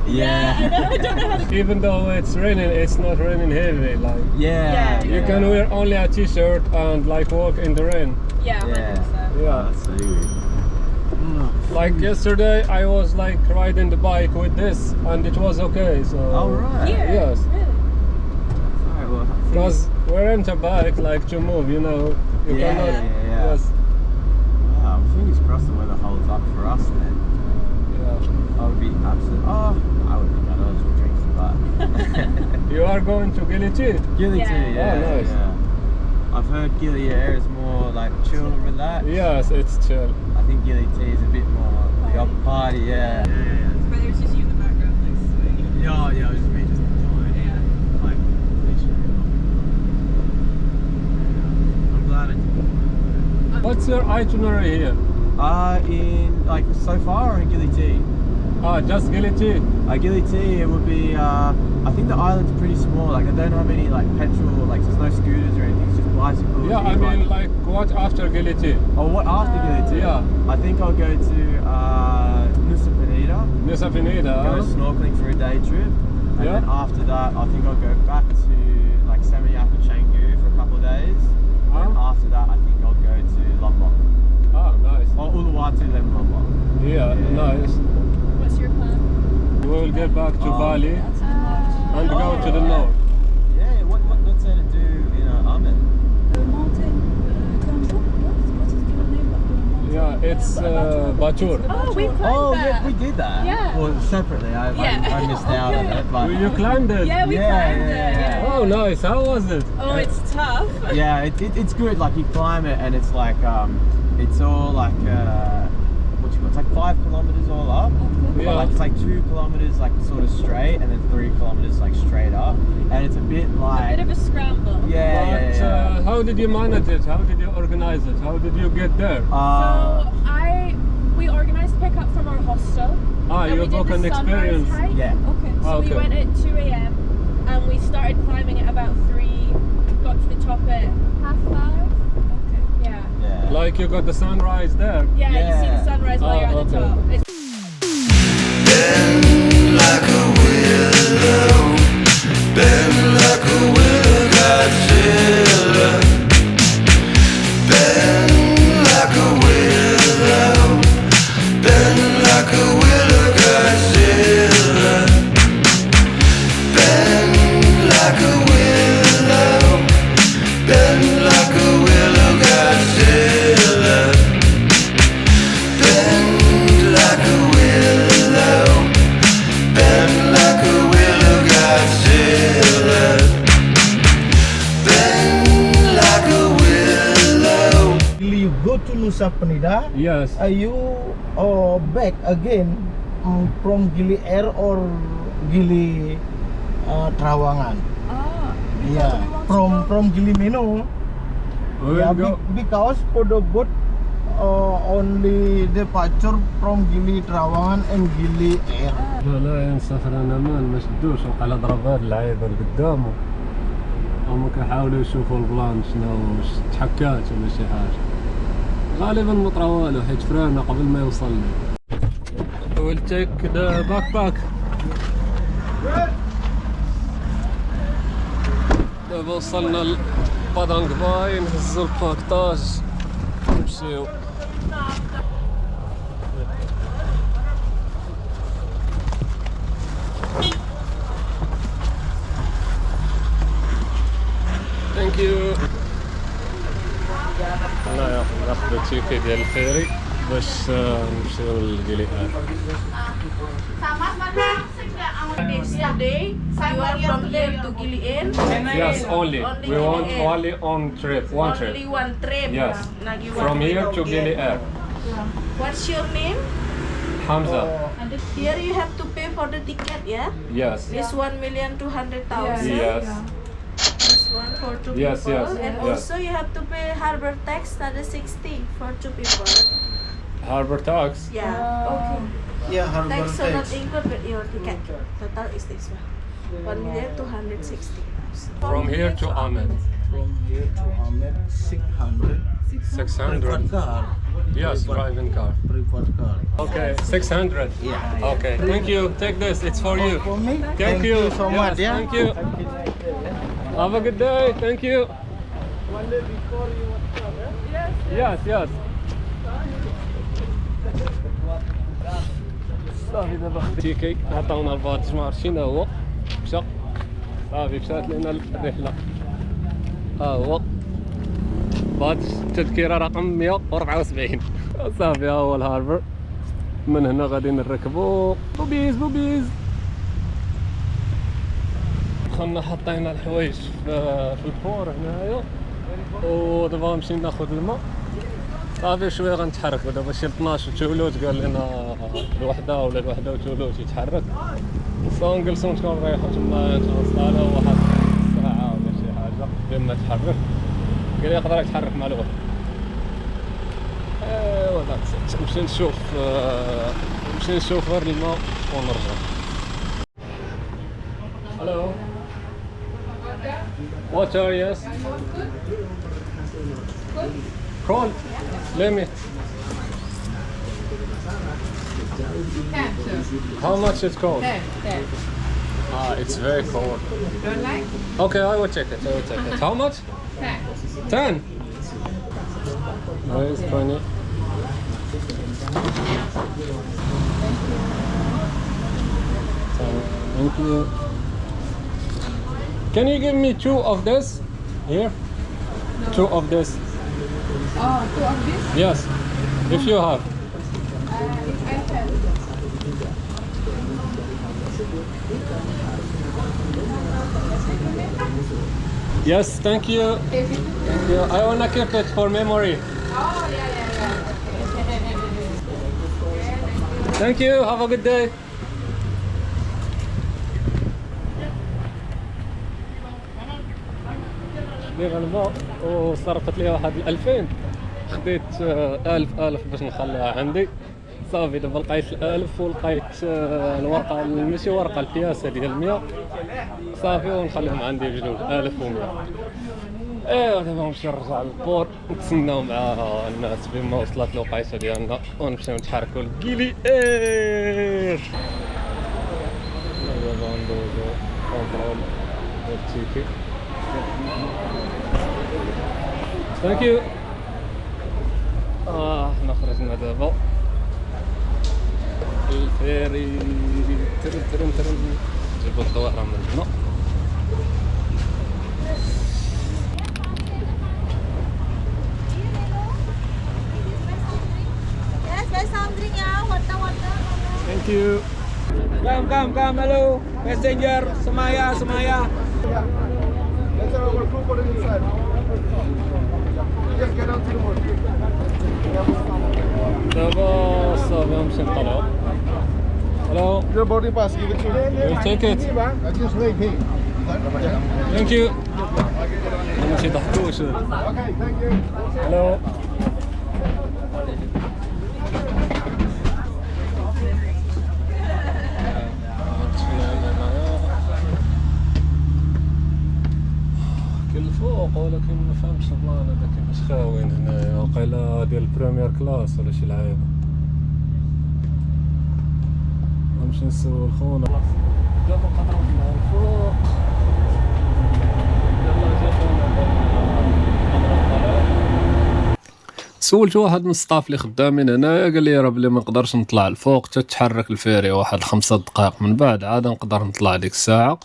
Yeah. I know. I don't know how to. Even though it's raining, it's not raining heavy. Like Yeah. you can wear only a t-shirt and like walk in the rain. Yeah, 100%. Oh, Yeah. that's so good. Like yesterday, I was like riding the bike with this, and it was okay. So. Oh, right. Here? Yes. Really? Alright, well, Because we're into bike, like to move, you know. You Yeah, cannot. yeah. Yes. wow, fingers crossed the weather holds up for us then. Yeah. I would be absolutely. Oh, I would be gutted. I'll just drink some, but. You are going to Gili Tea? Gili Yeah. Tea, yeah. Oh, nice. Yeah. I've heard Gili Air is more like chill and relaxed. Yes, it's chill. I think Gili Tea is a bit more the up party, yeah. But there's just you in the background, like swaying. Yeah, it was just me just enjoying it. Yeah. Like, literally. I'm glad I did. What's your itinerary here? In like so far or in Gili Tea? Just Gili Tea. Gili Tea, it would be. I think the island's pretty small. Like I don't have any like petrol. Like there's no scooters or anything. It's just bicycles. Yeah, I mean like what after Gili Tea? Oh, what after Gili Tea? Yeah. I think I'll go to Nusa Penida. Nusa Penida. Go snorkeling for a day trip, and Yeah. then after that, I think I'll go back to like Seminyak and Canggu for a couple of days. And after that, I think I'll go to Lombok. Ah, nice. Or Uluwatu, then Lombok. Yeah, nice. What's your plan? We'll get back to Bali and go to the Oh. north. Yeah, what's there to do in Amen? The mountain, Gansu? What's the name of the mountain? Yeah, it's Batur. Oh, we climbed Oh, that. yeah, we did that. Yeah. Well, separately, I missed out on it. But You climbed it? Yeah, we climbed it. Yeah. Oh, nice. How was it? Oh, it's tough. yeah, it's good. Like you climb it, and it's like it's all like what you call it? It's like 5 kilometers all up. Yeah. But like it's like 2 kilometers like sort of straight, and then 3 kilometers like straight up, and it's a bit A like bit of a scramble. yeah. How did you manage it? How did you organize it? How did you get there? So we organized pickup from our hostel. And you we did book the an sunrise experience. hike. Yeah. Okay. So we Okay. went at 2 a.m. and we started climbing at about 3. Got to the top at 5:30. Okay. Yeah. Yeah. Like you got the sunrise there. Yeah, you see Yeah. the sunrise while you're at the okay. top. It's Bend like a willow, bend like a willow, Godzilla. Bend like a willow, bend like a willow, Godzilla. Bend like a willow, bend like a willow, Godzilla. Bend like a willow, bend like a willow, Godzilla. Bend like a willow. You go to Nusa Penida, Yes. you back again from Gili Air or Gili Trawangan. Ah, Yeah, from Gili Meno. We'll Yeah, go. because for the boat only departure from Gili Trawangan and Gili Air. لا ينسفر امان ما شدوش وقع على ضربات اللعيبه اللي قدامه. هم كيحاولوا يشوفوا البلان شنو تحكات ولا شي حاجه. غالبا ما طرا والو حيت فرانا قبل ما يوصل لي. We'll take the backpack. دابا وصلنا لبادانغ باي نهزو الباكطاج نمشيو. Thank you. هنايا ناخذ التيكي ديال الفيري باش نمشيو للجليئة. Yesterday, you are from here to Gili Air? Yes, only. We Gili want Air. only on trip, one trip. Only one trip. Yes. Now you From want here to go Gili there. Air. What's your name? Hamza. Here you have to pay for the ticket, yeah? Yes. This 1,200,000. Yes. This one for 2 Yes, people. yes, And yes. also you have to pay harbor tax, another 60 for 2 people. Harbor tax. Yeah. okay. Yeah, harbor Tax so not tax. included with your ticket. Total is this one. 1,260,000. From here to Amen. from here to Amer 600. 600. Preferred car. Yes, driving car. Preferred car. Okay, 600. Yeah. Okay, thank you. Take this. It's for you. For me? Thank you so much. Yes, Yeah. thank you. Have a good day. Thank you. One day before you WhatsApp, Yes, yes. صافي دابا تيكي عطاونا البادج ما عرفت شنو هو مشى صافي مشات لنا الرحله ها هو بادج التذكره رقم 174 صافي ها هو الهاربر من هنا غادي نركبو بوبيز دخلنا حطينا الحوايج في البور هنايا ودابا غنمشي ناخذ الماء صافي شويه غنتحرك دابا شي 12 تولوت قال لنا الوحده ولا الوحده وتولوت يتحرك صافي نجلسو نريحو تما نتوصلوا واحد ساعه ولا شي حاجه لما تحرك قال لي يقدر يتحرك مع الوحده ايوا نمشي نشوف غير الماء ونرجع. Hello. Water, yes. Cold. Limit. How much is cold? 10. It's very cold. Don't like? Okay, I will check it. How much? 10. 10. Where is 20? Thank you. Can you give me 2 of this? Here? 2 of this. Oh, 2 of this? Yes. If you have. If I have. Yes, thank you. Thank you. I wanna keep it for memory. Oh, yeah. Thank you. Have a good day. لي غنبا وصرفت لي واحد 2000 خديت 1000 باش نخليها عندي صافي دابا لقيت 1000 ولقيت الورقه ماشي ورقه البياسه ديال 100 صافي ونخليهم عندي بجوج 1100. ايوا دابا نمشي نرجع للبور نتسناو مع الناس فين ما وصلت الوقيته ديالنا ونمشيو نتحركوا لكيلي اير. دابا ندوزو كونترول ديال التيكي. ثانك يو. حنا خرجنا دابا الفيري ترن جيبو الطوارة من هنا. Yes, buy some drink ya. Water. Thank you. Come, hello, passenger, semaya. Let's have our crew for the inside. Just get onto the boat. دابا صافي نمشي نطلعو. Hello. Your boarding pass, give it to me. We'll take it. Just wait here. Thank you. ماشي ضحكوش. Okay, thank you. Hello. الفوق ولكن ما فهمتش البلان هذا كيفاش خاوين هنايا وقيلا ديال البريمير كلاس ولا شي لعيبه. نمشي نسول خونا دابا نقدروا نطلعوا الفوق. يلا جا خونا سولت واحد من السطاف اللي خدامين هنايا قال لي راه بلي ما نقدرش نطلع الفوق تتحرك الفيري واحد 5 دقائق من بعد عاد نقدر نطلع ديك الساعه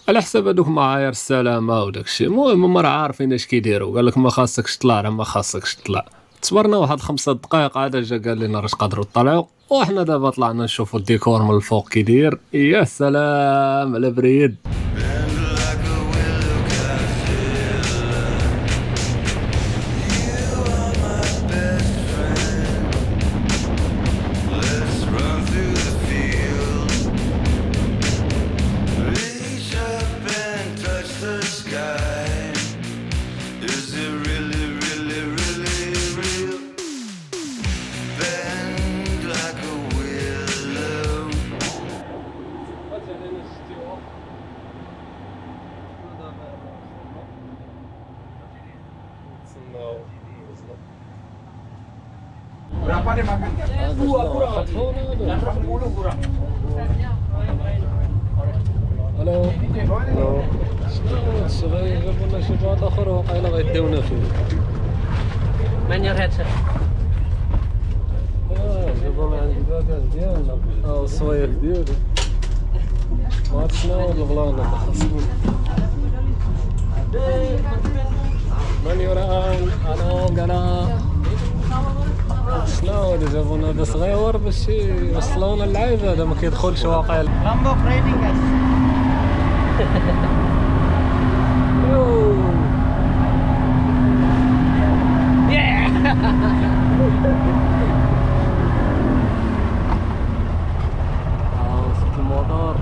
على حساب هذوك معايير السلامه وداك الشيء. المهم ما راه عارفين اش كيديروا قال لك ما خاصكش تطلع راه ما خاصكش تطلع. تصبرنا واحد 5 دقائق عاد جا قال لنا راش قادروا تطلعوا وحنا دابا طلعنا نشوفوا الديكور من الفوق كيدير. يا سلام على بريد. Berapa deh makan? 2 kurang. 80 kurang. الو شنو الصغير جابوا لنا شي بلاط اخر وقيلا غيديونا فيه من يرهد شيخ جابوا لنا عند الباكاز ديالنا الصويك ديالو ما عرفت شنو البلان اللي خاصهم من يران انا شنو هذا جابوا لنا هذا صغير باش يوصلونا اللعيب هذا ما كيدخلش واقع Rambo training guys. صوت الموتور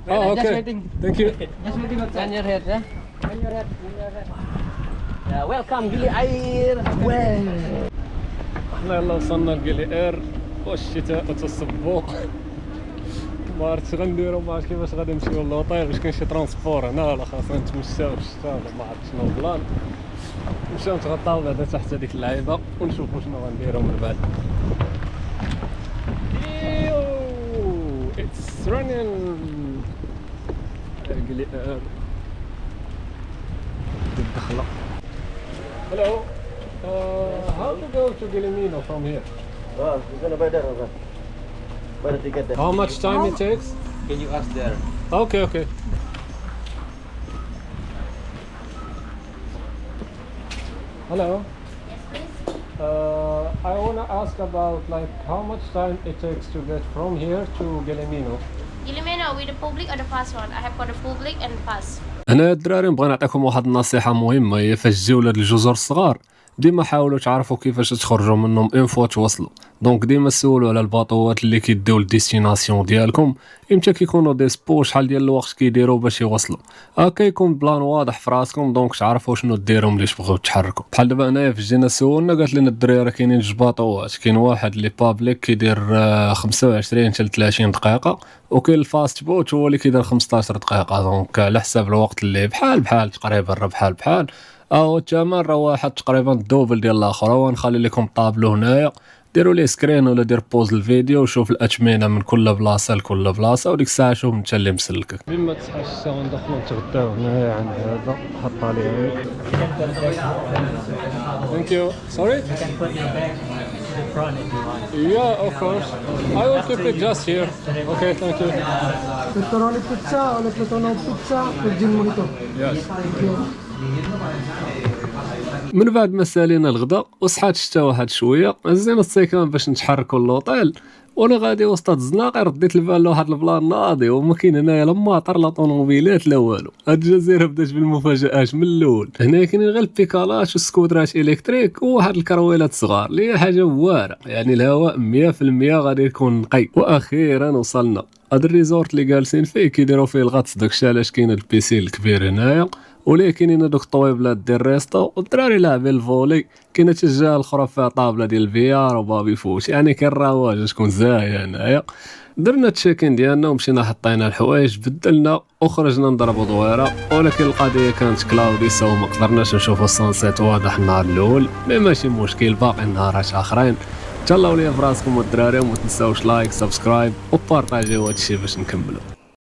اوكي ثانك يو من يرهد ya يا ويلكم جلي عير احنا يلا وصلنا لقليئير والشتاء وتصبو ما عرفتش غنديرو ما عرفتش كيفاش غادي نمشيو للوطيل باش كاين شي ترونسبور هنا ولا خاصنا نتمشاو في الشتا ولا ما عرفتش شنو البلان نمشيو نتغطاو بعدا تحت هذيك اللعيبه ونشوفو شنو غنديرو من بعد اتس رانين قليئير الدخله Hello. How to go to Gilimino from here? We're gonna buy that over. Buy the ticket there. How much time it takes? Can you ask there? Okay, okay. Hello. Yes, please. I wanna ask about like how much time it takes to get from here to Gilimino. Gilimino with the public or the pass one? I have got the public and pass. هنا الدراري نبغي نعطيكم واحد النصيحه مهمه هي فاش تجيو لهاد الجزر الصغار ديما حاولوا تعرفوا كيفاش تخرجوا منهم اون فوا توصلوا دونك ديما سولوا على الباطوات اللي كيديو للديستيناسيون ديالكم امتى كيكونوا دي سبو شحال ديال الوقت كيديروا باش يوصلوا هكا يكون بلان واضح في راسكم دونك تعرفوا شنو ديروا ملي تبغيو تحركوا بحال دابا هنايا فاش جينا سولنا قالت لنا الدراري كاينين جوج باطوات كاين واحد اللي بابليك كيدير 25 حتى 30 دقيقه وكاين الفاست بوت هو اللي كيدير 15 دقيقه دونك على حساب الوقت اللي بحال تقريبا راه بحال او الثمن راه واحد تقريبا الدوبل ديال الاخر ونخلي لكم طابلو هنايا ديروا لي سكرين ولا دير بوز الفيديو وشوف الاثمنه من كل بلاصه لكل بلاصه وديك الساعه شوف انت اللي مسلكك بما تصحى الشتا غندخلوا نتغداو هنايا عند هذا حط عليه ثانك يو سوري Yeah, of course. I will keep it just here. Okay, thank you. Pepperoni pizza or pepperoni pizza with gin mojito. Yes. من بعد ما سالينا الغداء وصحات الشتا واحد شويه هزينا السيكان باش نتحركوا للوطيل وانا غادي وسط الزناقي رديت البال لواحد البلان ناضي وما كاين هنايا لا ماطر لا طوموبيلات لا والو هاد الجزيره بدات بالمفاجات من الاول هنا كاينين غير البيكالات والسكوترات الكتريك وواحد الكرويلات صغار اللي هي حاجه واعره يعني الهواء 100% غادي يكون نقي واخيرا وصلنا هاد الريزورت اللي جالسين فيه كيديروا فيه الغطس داكشي علاش كاين البيسين الكبير هنايا ولكن هنا دوك الطويبلات ديال الريستو والدراري لاعبين الفولي كاينه حتى الجهه الاخرى فيها طابله ديال الفيار وبابي فوت يعني كاين رواج تكون زاهيه هنايا درنا التشيكين ديالنا ومشينا حطينا الحوايج بدلنا وخرجنا نضربوا دويره ولكن القضيه كانت كلاودي سو ما قدرناش نشوفوا السانسيت واضح النهار الاول مي ماشي مشكل باقي نهارات اخرين تهلاو ليا فراسكم الدراري وما تنساوش لايك سبسكرايب وبارطاجيو هادشي باش نكملوا